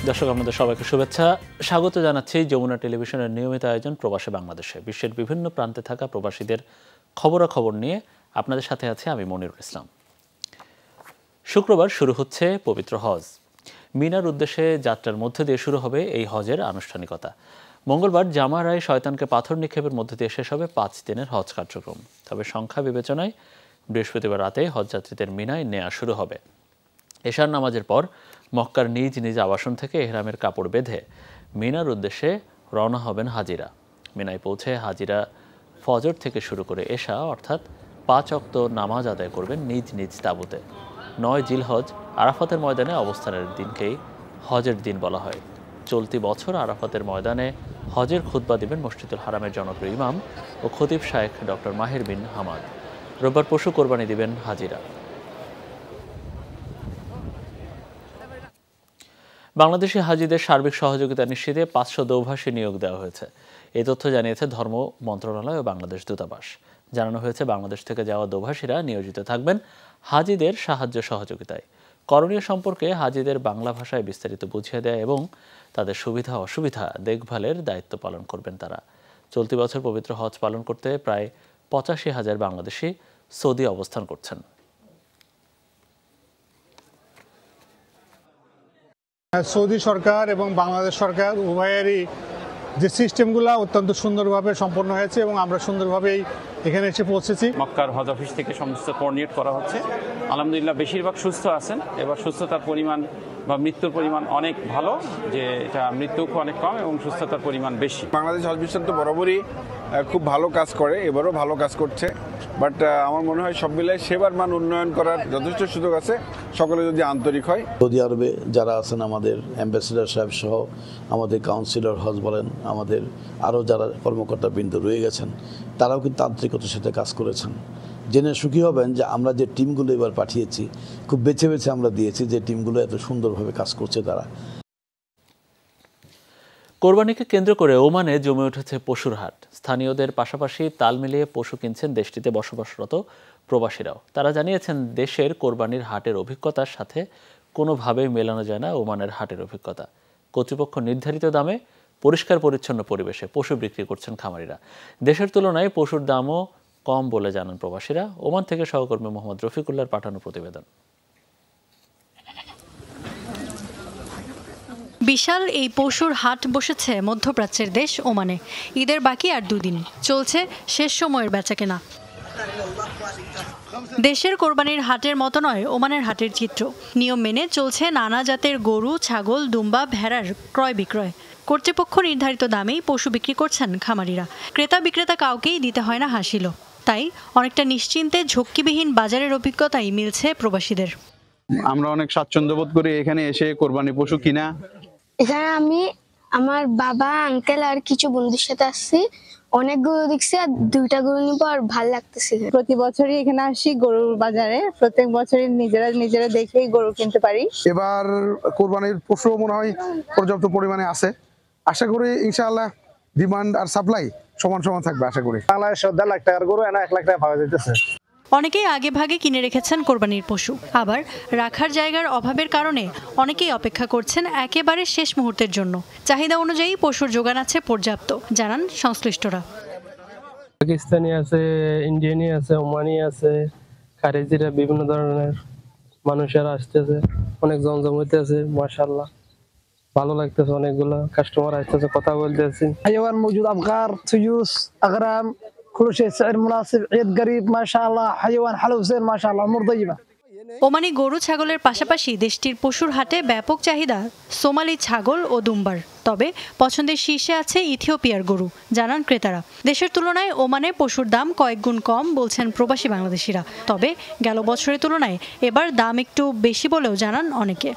দর্শক আপনাদের সবাইকে শুভেচ্ছা স্বাগত জানাচ্ছি যমুনা টেলিভিশনের নিয়মিত আয়োজন প্রবাসী বাংলাদেশে। বিশ্বের বিভিন্ন প্রান্তে থাকা প্রবাসীদের খবরাখবর নিয়ে আপনাদের সাথে আছি আমি মনিরুল ইসলাম। শুক্রবার শুরু হচ্ছে পবিত্র হজ। মিনার উদ্দেশ্যে যাত্রার মধ্যে দিয়ে শুরু হবে এই হজের আনুষ্ঠানিকতা। মঙ্গলবার জামারায় শয়তানকে পাথর নিক্ষেপের মধ্যে দিয়ে শেষ হবে 5 দিনের হজ কার্যক্রম। তবে সংখ্যা বিবেচনায় বৃহস্পতিবার রাতে হজযাত্রীদের মিনায় নেওয়া শুরু হবে। এশার নামাজের পর মক্কার নিজ নিজ আবাসন থেকে এহরামের কাপড় বেঁধে মিনার উদ্দেশ্যে রওনা হবেন হাজিরা। মিনায় পৌঁছে হাজিরা ফজর থেকে শুরু করে এশা অর্থাৎ 5 ওয়াক্ত নামাজ আদায় করবেন নিজ নিজ তাঁবুতে। 9 জিলহজ আরাফাতের ময়দানে অবস্থানের দিনকেই হজের দিন বলা হয়। চলতি বছর আরাফাতের ময়দানে হজের খুতবা দিবেন মসজিদুল হারামের জনপ্রিয় ইমাম ও খতিব শায়েখ ডক্টর মাহির বিন হামাদ। রোববার পশু কোরবানি দিবেন হাজিরা। বাংলাদেশি হাজিদের সার্বিক সহযোগিতা নিশ্চিতে 500 দৌভাষী নিয়োগ দেওয়া হয়েছে। এই তথ্য জানিয়েছে ধর্ম মন্ত্রণালয় ও বাংলাদেশ দূতাবাস। জানানো হয়েছে বাংলাদেশ থেকে যাওয়া দৌভাষীরা নিয়োজিত থাকবেন হাজিদের সাহায্য সহযোগিতায়। করণীয় সম্পর্কে হাজিদের বাংলা ভাষায় বিস্তারিত বুঝিয়ে দেয় এবং তাদের সুবিধা অসুবিধা দেখভালের দায়িত্ব পালন করবেন তারা। চলতি বছর পবিত্র হজ পালন করতে প্রায় 85,000 বাংলাদেশি সৌদি অবস্থান করছেন। সৌদি সরকার এবং বাংলাদেশ সরকার উভয়েরই যে সিস্টেমগুলো অত্যন্ত সুন্দরভাবে সম্পন্ন হয়েছে এবং আমরা সুন্দরভাবেই এখানে এসে পৌঁছেছি। মক্কার হজ অফিস থেকে সমস্ত কোঅর্ডিনেট করা হচ্ছে। আলহামদুলিল্লাহ বেশিরভাগ সুস্থ আছেন। এবার সুস্থতার পরিমাণ বা মৃত্যুর পরিমাণ অনেক ভালো, যে এটা মৃত্যু অনেক কম এবং সুস্থতার পরিমাণ বেশি। বাংলাদেশ হজ মিশন তো বরাবরই খুব ভালো কাজ করে, এবারও ভালো কাজ করছে। বাট আমার মনে হয় সব মিলে সেবার মান উন্নয়ন করার যথেষ্ট সুযোগ আছে, সকলে যদি আন্তরিক হয়। সৌদি আরবে যারা আছেন আমাদের অ্যাম্বাসেডর সাহেব সহ আমাদের কাউন্সিলর হজ বলেন, আমাদের আরও যারা কর্মকর্তা বৃন্দ রয়ে গেছেন, তারাও কিন্তু তান্ত্রিকতার সাথে কাজ করেছেন। জেনে সুখী হবেন যে আমরা যে টিমগুলো এবার পাঠিয়েছি খুব বেছে বেছে আমরা দিয়েছি, যে টিমগুলো এত সুন্দরভাবে কাজ করছে তারা। কোরবানিকে কেন্দ্র করে ওমানে জমে উঠেছে পশুর হাট। স্থানীয়দের পাশাপাশি তাল মিলিয়ে পশু কিনছেন দেশটিতে বসবাসরত প্রবাসীরাও। তারা জানিয়েছেন দেশের কোরবানির হাটের অভিজ্ঞতার সাথে কোনোভাবেই মেলানো যায় না ওমানের হাটের অভিজ্ঞতা। কর্তৃপক্ষ নির্ধারিত দামে পরিষ্কার পরিচ্ছন্ন পরিবেশে পশু বিক্রি করছেন খামারিরা। দেশের তুলনায় পশুর দামও কম বলে জানান প্রবাসীরা। ওমান থেকে সহকর্মী মোহাম্মদ রফিকুল্লাহর পাঠানো প্রতিবেদন। বিশাল এই পশুর হাট বসেছে মধ্যপ্রাচ্যের দেশ ওমানে। ঈদের বাকি আর 2 দিন, চলছে শেষ সময়ের বেচাকেনা। দেশের কোরবানির হাটের মতো নয় ওমানের হাটের চিত্র। নিয়ম মেনে চলছে নানা জাতের গরু, ছাগল, দুম্বা, ভেড়ার ক্রয় বিক্রয়। কর্তৃপক্ষ নির্ধারিত দামেই পশু বিক্রি করছেন খামারিরা। ক্রেতা বিক্রেতা কাউকেই দিতে হয় না হাসিল। তাই অনেকটা নিশ্চিন্তে ঝক্কিবিহীন বাজারের অভিজ্ঞতাই মিলছে প্রবাসীদের। আমরা অনেক স্বাচ্ছন্দ্য বোধ করি এখানে এসে কোরবানি পশু কিনা। এখানে আমি আমার বাবা, আঙ্কেল আর কিছু বন্ধুর সাথে আসছি। অনেক গরু দেখছি আর 2টা গরু নিব আর ভালো লাগতেছে। প্রতি বছরই এখানে আসি গরুর বাজারে, প্রত্যেক বছরই নিজেরা দেখেই গরু কিনতে পারি। এবার কোরবানির পশু মনে হয় পর্যাপ্ত পরিমাণে আছে। আশা করি ইনশাআল্লাহ ডিমান্ড আর সাপ্লাই সমান সমান থাকবে। আশা করি বাংলাদেশে 1.5 লাখ টাকার গরু 1 লাখ টাকা পাওয়া যাইতেছে। অনেকেই আগে ভাগে কিনে রেখেছেন কোরবানির পশু, আবার রাখার জায়গার অভাবের কারণে অনেকেই অপেক্ষা করছেন একেবারে শেষ মুহূর্তের জন্য। চাহিদা অনুযায়ী পশুর যোগান আছে পর্যাপ্ত, জানান সংশ্লিষ্টরা। পাকিস্তানি আছে, ইন্ডিয়ানি আছে, ওমানি আছে, খারেজিরা, বিভিন্ন ধরনের মানুষেরা আসতেছে। অনেক জমজম হইতেছে, মাশাআল্লাহ ভালো লাগতেছে। অনেকগুলো কাস্টমার আসতেছে, কথা বলতেছি। حيوان موجود أبقار، سيوس، أغرام، كل شيء سعر مناسب، عيد قريب ما شاء الله، حيوان حلو زين ما شاء الله، أمور طيبة। ওমানি গরু ছাগলের পাশাপাশি দেশটির পশুর হাটে ব্যাপক চাহিদা সোমালি ছাগল ও দুম্বার। তবে পছন্দের শীর্ষে আছে ইথিওপিয়ার গরু, জানান ক্রেতারা। দেশের তুলনায় ওমানে পশুর দাম কয়েক গুণ কম বলছেন প্রবাসী বাংলাদেশিরা। তবে গেল বছরের তুলনায় এবার দাম একটু বেশি বলেও জানান অনেকে।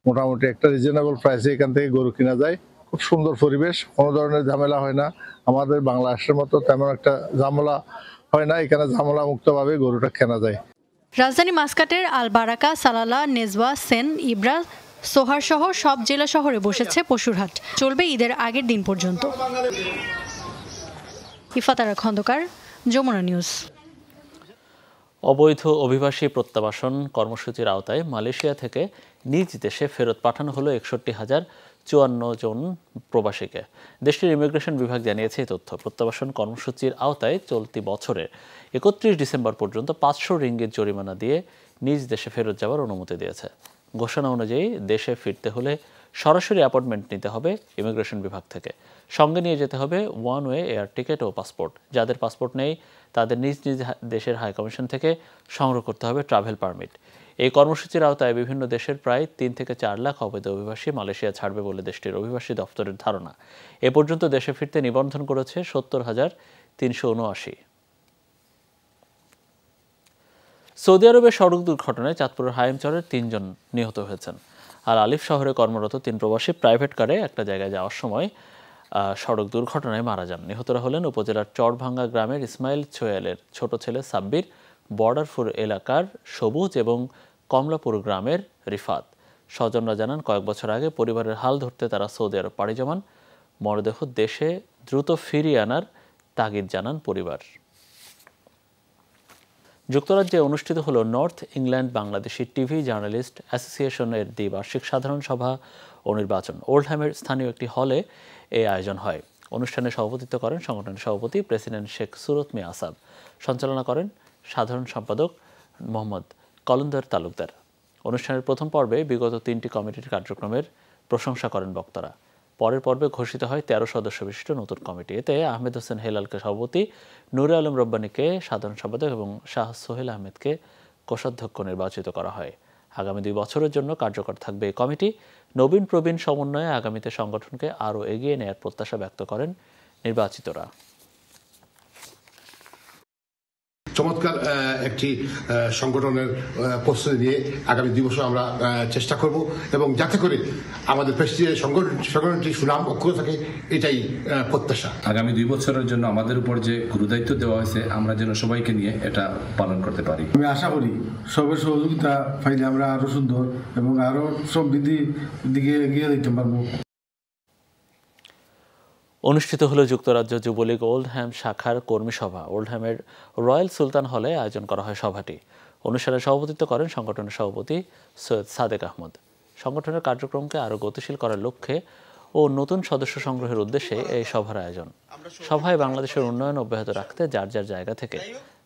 মোটামুটি একটা রিজনেবল প্রাইসে এখান থেকে গরু কিনা যায়। খুব সুন্দর পরিবেশ, কোনো ধরনের ঝামেলা হয় না। আমাদের বাংলাদেশের মতো তেমন একটা ঝামেলা হয় না, এখানে ঝামেলা মুক্তভাবে গরুটা কেনা যায়। রাজধানী মাসকাটের আল বারাকা, সালালা, নেজওয়া, সেন, ইব্রা, সোহার সহ সব জেলা শহরে বসেছে পশুর হাট। চলবে ঈদের আগের দিন পর্যন্ত। ইফাতারা খন্দকার, যমুনা নিউজ। অবৈধ অভিবাসী প্রত্যাবাসন কর্মসূচির আওতায় মালয়েশিয়া থেকে নিজ দেশে ফেরত পাঠানো হলো 61,054 জন প্রবাসীকে। দেশটির ইমিগ্রেশন বিভাগ জানিয়েছে এই তথ্য। প্রত্যাবাসন কর্মসূচির আওতায় চলতি বছরের 31 ডিসেম্বর পর্যন্ত 500 রিঙ্গিত জরিমানা দিয়ে নিজ দেশে ফেরত যাওয়ার অনুমতি দিয়েছে। ঘোষণা অনুযায়ী দেশে ফিরতে হলে সরাসরি অ্যাপয়েন্টমেন্ট নিতে হবে ইমিগ্রেশন বিভাগ থেকে। সঙ্গে নিয়ে যেতে হবে ওয়ান ওয়ে এয়ার টিকিট ও পাসপোর্ট। যাদের পাসপোর্ট নেই তাদের নিজ নিজ দেশের হাইকমিশন থেকে সংগ্রহ করতে হবে ট্রাভেল পারমিট। এই কর্মসূচির আওতায় বিভিন্ন দেশের প্রায় 3 থেকে 4 লাখ অবৈধ অভিবাসী মালয়েশিয়া ছাড়বে বলে দেশটির অভিবাসী দপ্তরের ধারণা। এ পর্যন্ত দেশে ফিরতে নিবন্ধন করেছে 70,379। সৌদি আরবের সড়ক দুর্ঘটনায় চাঁদপুরের হাইমচরের 3 জন নিহত হয়েছেন। আর আলিফ শহরে কর্মরত 3 প্রবাসী প্রাইভেট কারে একটা জায়গায় যাওয়ার সময় সড়ক দুর্ঘটনায় মারা যান। নিহতরা হলেন উপজেলার চরভাঙ্গা গ্রামের ইসমাইল ছোয়ালের ছোট ছেলে সাব্বির, বর্ডারপুর এলাকার সবুজ এবং কমলাপুর গ্রামের রিফাত। স্বজনরা জানান কয়েক বছর আগে পরিবারের হাল ধরতে তারা সৌদি আরব পাড়ি জমান। মরদেহ দেশে দ্রুত ফিরিয়ে আনার তাগিদ জানান পরিবার। যুক্তরাজ্যে অনুষ্ঠিত হল north England Bangladeshi TV journalist অ্যাসোসিয়েশনের দ্বিবার্ষিক সাধারণ সভা ও নির্বাচন। ওল্ডহ্যামের স্থানীয় একটি হলে এই আয়োজন হয়। অনুষ্ঠানে সভাপতিত্ব করেন সংগঠনের সভাপতি প্রেসিডেন্ট শেখ সুরত মিয়া আসাদ। সঞ্চালনা করেন সাধারণ সম্পাদক মোহাম্মদ কলন্দর তালুকদার। অনুষ্ঠানের প্রথম পর্বে বিগত 3টি কমিটির কার্যক্রমের প্রশংসা করেন বক্তারা। পরের পর্বে ঘোষিত হয় 13 সদস্য বিশিষ্ট নতুন কমিটি। এতে আহমেদ হোসেন হেলালকে সভাপতি, নুরে আলম রব্বানীকে সাধারণ সম্পাদক এবং শাহ সোহেল আহমেদকে কোষাধ্যক্ষ নির্বাচিত করা হয়। আগামী 2 বছরের জন্য কার্যকর থাকবে এই কমিটি। নবীন প্রবীণ সমন্বয়ে আগামীতে সংগঠনকে আরও এগিয়ে নেয়ার প্রত্যাশা ব্যক্ত করেন নির্বাচিতরা। চমৎকার একটি সংগঠনের প্রস্তুতি নিয়ে আগামী 2 বছর আমরা চেষ্টা করব এবং যাতে করে আমাদের প্রেসিডেন্ট সংগঠনটি সুনাম অক্ষুণ্ণ থাকে, এটাই প্রত্যাশা। আগামী 2 বছরের জন্য আমাদের উপর যে গুরুদায়িত্ব দেওয়া হয়েছে আমরা যেন সবাইকে নিয়ে এটা পালন করতে পারি। আমি আশা করি সবার সহযোগিতা পাইলে আমরা আরো সুন্দর এবং আরো সমৃদ্ধির দিকে এগিয়ে যেতে পারবো। অনুষ্ঠিত হলো যুক্তরাজ্য যুবলীগ ওল্ডহ্যাম শাখার কর্মী সভা। ওল্ডহ্যামের রয়্যাল সুলতান হলে আয়োজন করা হয় সভাটি। অনুষ্ঠানে সভাপতিত্ব করেন সংগঠনের সভাপতি সৈয়দ সাদেক আহমদ। সংগঠনের কার্যক্রমকে আরও গতিশীল করার লক্ষ্যে ও নতুন সদস্য সংগ্রহের উদ্দেশ্যে এই সভার আয়োজন। সভায় বাংলাদেশের উন্নয়ন অব্যাহত রাখতে যার যার জায়গা থেকে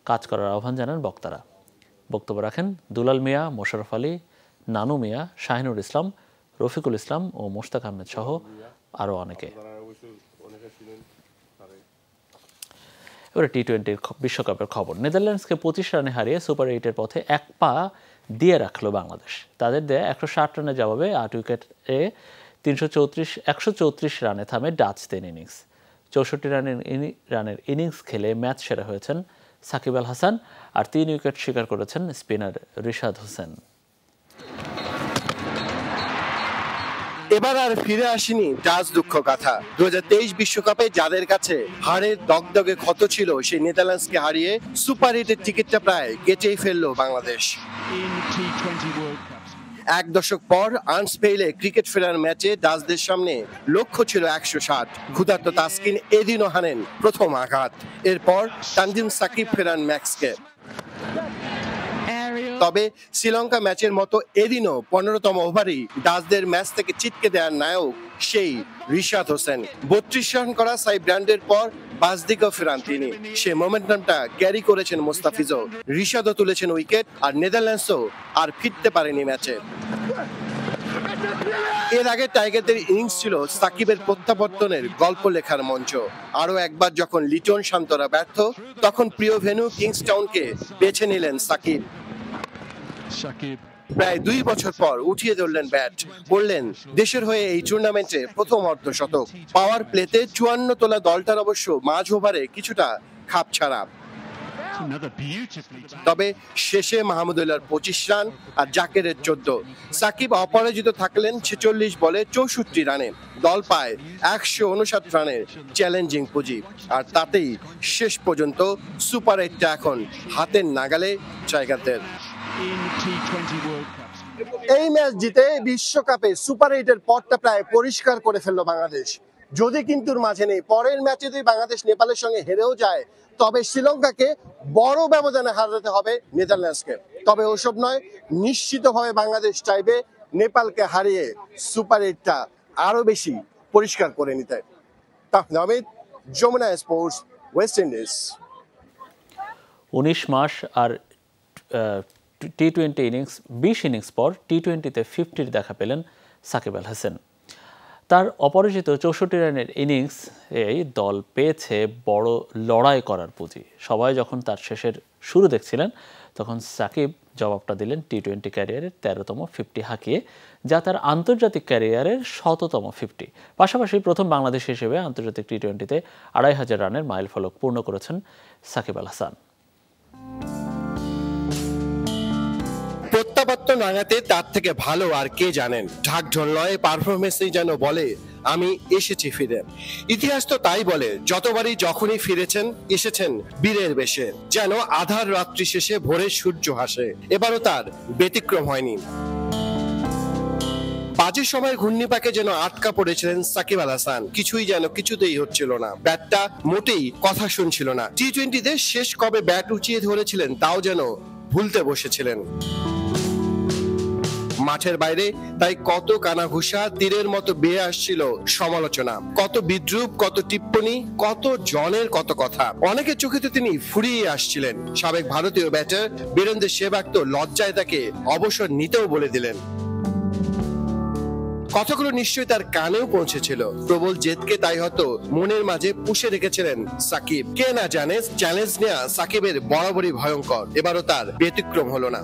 কাজ করার আহ্বান জানান বক্তারা। বক্তব্য রাখেন দুলাল মিয়া, মোশাররফ আলী, নানু মিয়া, শাহিনুর ইসলাম, রফিকুল ইসলাম ও মোশতাক আহমেদ সহ আরও অনেকে। এবারে টি-20 বিশ্বকাপের খবর। নেদারল্যান্ডসকে 25 রানে হারিয়ে সুপার 8-এর পথে 1 পা দিয়ে রাখলো বাংলাদেশ। তাদের দেয়া 160 রানের জবাবে 8 উইকেটে 134 রানে থামে ডাচদের ইনিংস। 64 রানের ইনিংস খেলে ম্যাচ সেরা হয়েছেন সাকিব আল হাসান, আর 3 উইকেট শিকার করেছেন স্পিনার রিশাদ হোসেন। এবার আর ফিরে আসেনি ডাচ দুঃখ গাথা। 2023 বিশ্বকাপে যাদের কাছে হারের দগদগে ক্ষত ছিল, সেই নেদারল্যান্ডসকে হারিয়ে সুপার 8-এর টিকিটটা প্রায় কেটেই ফেললো বাংলাদেশ। 1 দশক পর আর্নস্পেইলে ক্রিকেট ফেরার ম্যাচে ডাচদের সামনে লক্ষ্য ছিল 160। ক্ষুধার্ত তাসকিন এদিনও হানেন প্রথম আঘাত। এরপর তানজিম সাকিব ফেরান ম্যাক্সকে। তবে শ্রীলঙ্কা ম্যাচের মতো এদিনও 15তম ওভারেই ডাচদের ম্যাচ থেকে ছিটকে দেওয়ার নায়ক সেই রিশাদ হোসেন। 32 রান করা সাই ব্র্যান্ডের পর বাস দিকেও ফেরান তিনি। সে মোমেন্টামটা ক্যারি করেছেন মোস্তাফিজও। রিশাদও তুলেছেন উইকেট, আর নেদারল্যান্ডসও আর ফিরতে পারেনি ম্যাচে। এর আগে টাইগারদের ইনিংস ছিল সাকিবের প্রত্যাবর্তনের গল্প লেখার মঞ্চ। আরো একবার যখন লিটন শান্তরা ব্যর্থ, তখন প্রিয় ভেন্যু কিংসটাউনকে বেছে নিলেন সাকিব। প্রায় 2 বছর পর উঠিয়ে ধরলেন ব্যাট, বললেন দেশের হয়ে এই টুর্নামেন্টে প্রথম অর্ধশতক। পাওয়ার প্লেতে 54 তোলা দলটার অবশ্য মাঝ ওভারে কিছুটা খাপ ছাড়া। তবে শেষে মাহমুদুল্লাহর 25 রান আর জাকেরের 14। সাকিব অপরাজিত থাকলেন 46 বলে 64 রানে। দল পায় 159 রানের চ্যালেঞ্জিং পুঁজি, আর তাতেই শেষ পর্যন্ত সুপার 8টা এখন হাতের নাগালে টাইগারদের। এই ম্যাচ জিতে বিশ্বকাপে সুপার 8-এর পথটা প্রায় পরিষ্কার করে ফেললো বাংলাদেশ। যদি কিন্তুর মাঝে নেই, পরের ম্যাচে যদি বাংলাদেশ নেপালের সঙ্গে হেরেও যায়, তবে শ্রীলঙ্কাকে বড় ব্যবধানে হারাতে হবে নেদারল্যান্ডসকে। তবে ওসব নয়, নিশ্চিতভাবে বাংলাদেশ চাইবে নেপালকে হারিয়ে সুপার 8টা আরো বেশি পরিষ্কার করে নিতে। Tahmid Ahmed, Jamuna sports, West Indies. 19 মাস আর টি-20 ইনিংস 20 ইনিংস পর টি-20তে 50-র দেখা পেলেন সাকিব আল হাসান। তার অপরাজিত 64 রানের ইনিংস এই দল পেয়েছে বড় লড়াই করার পুঁজি। সবাই যখন তার শেষের শুরু দেখছিলেন তখন সাকিব জবাবটা দিলেন টি-20 ক্যারিয়ারের 13তম 50 হাঁকিয়ে, যা তার আন্তর্জাতিক ক্যারিয়ারের 100তম 50। পাশাপাশি প্রথম বাংলাদেশি হিসেবে আন্তর্জাতিক টি-20তে 2500 রানের মাইল ফলক পূর্ণ করেছেন সাকিব আল হাসান। প্রত্যাবর্ত নাগাতে তার থেকে ভালো আর কে জানেন। ঢাকঢোল নয়, পারফরমেন্সই যেন বলে আমি এসেছি ফিরে। ইতিহাস তো তাই বলে, যতবারই যখনই ফিরেছেন এসেছেন বীরের বেশে, যেন আধার রাত্রি শেষে ভোরের সূর্য হাসে। এবারও তার ব্যতিক্রম হয়নি। বাজে সময়ের ঘূর্ণিপাকে যেন আটকা পড়েছিলেন সাকিব আল হাসান। কিছুই যেন কিছুতেই হচ্ছিল না, ব্যাটটা মোটেই কথা শুনছিল না। টি-20তে শেষ কবে ব্যাট উঁচিয়ে ধরেছিলেন তাও যেন ভুলতে বসেছিলেন। মাঠের বাইরে তাই কত কানাঘুষা, তীরের মতো বেয়ে আসছিল সমালোচনা, কত বিদ্রুপ, কত টিপ্পনি, কত জনের কত কথা। অনেকের চোখে তো তিনি ফুরিয়ে আসছিলেন। সাবেক ভারতীয় ব্যাটার বীরেন্দ্র সেহবাগ তো লজ্জায় তাকে অবসর নিতেও বলে দিলেন। কথাগুলো নিশ্চয়ই তার কানেও পৌঁছেছিল। প্রবল জেদকে তাই হয়তো মনের মাঝে পুষে রেখেছিলেন সাকিব। কে না জানে চ্যালেঞ্জ নেওয়া সাকিবের বরাবরই ভয়ঙ্কর। এবারও তার ব্যতিক্রম হলো না।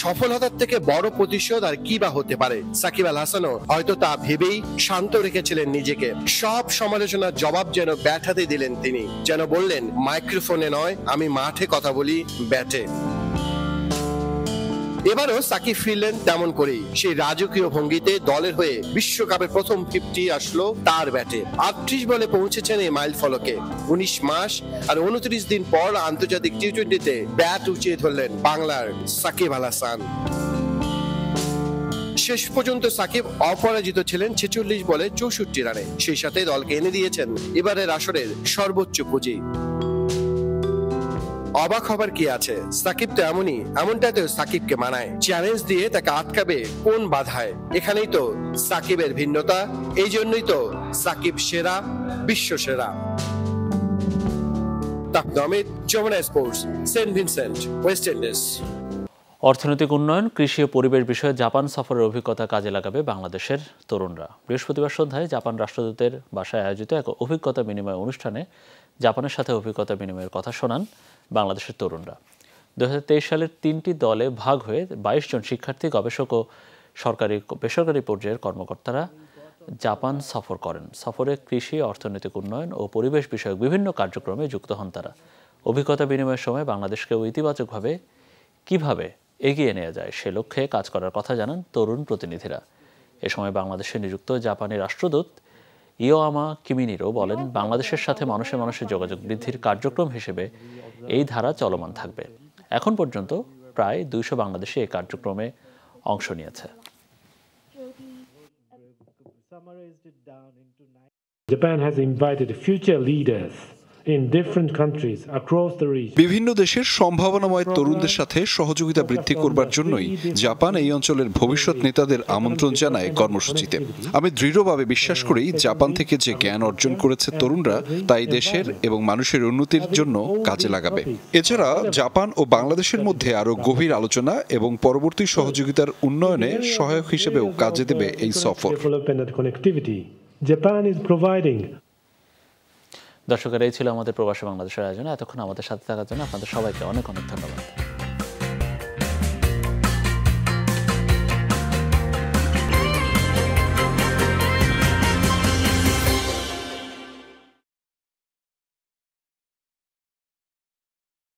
সফলতার থেকে বড় প্রতিশোধ আর কি বা হতে পারে? সাকিব আল হাসানও হয়তো তা ভেবেই শান্ত রেখেছিলেন নিজেকে। সব সমালোচনার জবাব যেন ব্যাট হাতে দিলেন তিনি, যেন বললেন মাইক্রোফোনে নয়, আমি মাঠে কথা বলি ব্যাটে। এবারও সাকিব ফিরলেন তেমন করেই, সেই রাজকীয় ভঙ্গিতে দলের হয়ে বিশ্বকাপের প্রথম 50 আসলো তার ব্যাটে। 38 বলে পৌঁছেছেন এই মাইল ফলকে। 19 মাস আর 29 দিন পর আন্তর্জাতিক টি-20তে ব্যাট উঁচিয়ে ধরলেন বাংলার সাকিব আল হাসান। শেষ পর্যন্ত সাকিব অপরাজিত ছিলেন 46 বলে 64 রানে। সেই সাথে দলকে এনে দিয়েছেন এবারের আসরের সর্বোচ্চ পুঁজি। অবাক হবার কি আছে? সাকিব তো এমনই, এমনটাতে সাকিবকে মানায়। চ্যালেঞ্জ দিয়ে তাকে আটকাবে কোন বাধায়? এখানেই তো সাকিবের ভিন্নতা, এই জন্যই তো সাকিব সেরা, বিশ্ব সেরা। Tahmid Ahmed, Jamuna sports, Saint Vincent, West Indies. অর্থনৈতিক উন্নয়ন, কৃষি ও পরিবেশ বিষয়ে জাপান সফরের অভিজ্ঞতা কাজে লাগাবে বাংলাদেশের তরুণরা। বৃহস্পতিবার সন্ধ্যায় জাপান রাষ্ট্রদূতের বাসায় আয়োজিত এক অভিজ্ঞতা বিনিময় অনুষ্ঠানে জাপানের সাথে অভিজ্ঞতা বিনিময়ের কথা শোনান বাংলাদেশের তরুণরা। 2023 সালের 3টি দলে ভাগ হয়ে 22 জন শিক্ষার্থী, গবেষক ও সরকারি বেসরকারি পর্যায়ের কর্মকর্তারা জাপান সফর করেন। সফরে কৃষি, অর্থনৈতিক উন্নয়ন ও পরিবেশ বিষয়ক বিভিন্ন কার্যক্রমে যুক্ত হন তারা। অভিজ্ঞতা বিনিময়ের সময় বাংলাদেশকেও ইতিবাচকভাবে কিভাবে এগিয়ে নেওয়া যায় সে লক্ষ্যে কাজ করার কথা জানান তরুণ প্রতিনিধিরা। এ সময় বাংলাদেশে নিযুক্ত জাপানি রাষ্ট্রদূত ইয়োয়ামা কিমিনিরো বলেন, বাংলাদেশের সাথে মানুষে মানুষে যোগাযোগ বৃদ্ধির কার্যক্রম হিসেবে এই ধারা চলমান থাকবে। এখন পর্যন্ত প্রায় 200 বাংলাদেশি এই কার্যক্রমে অংশ নিয়েছে। Japan has invited future leaders in different countries across the region. বিভিন্ন দেশের সম্ভাবনাময় তরুণদের সাথে সহযোগিতা বৃদ্ধি করবার জন্যই জাপান এই অঞ্চলের ভবিষ্যৎ নেতাদের আমন্ত্রণ জানায় কর্মসূচিতে। আমি দৃঢ়ভাবে বিশ্বাস করি জাপান থেকে যে জ্ঞান অর্জন করেছে তরুণরা তাই দেশের এবং মানুষের উন্নতির জন্য কাজে লাগাবে। এছাড়া জাপান ও বাংলাদেশের মধ্যে আরও গভীর আলোচনা এবং পরবর্তী সহযোগিতার উন্নয়নে সহায়ক হিসেবেও কাজে দেবে এই সফর। Japan is providing. দর্শকেরা, এই ছিল আমাদের প্রবাসী বাংলাদেশের আয়োজনে। এতক্ষণ আমাদের সাথে থাকার জন্য আপনাদের সবাইকে অনেক অনেক ধন্যবাদ।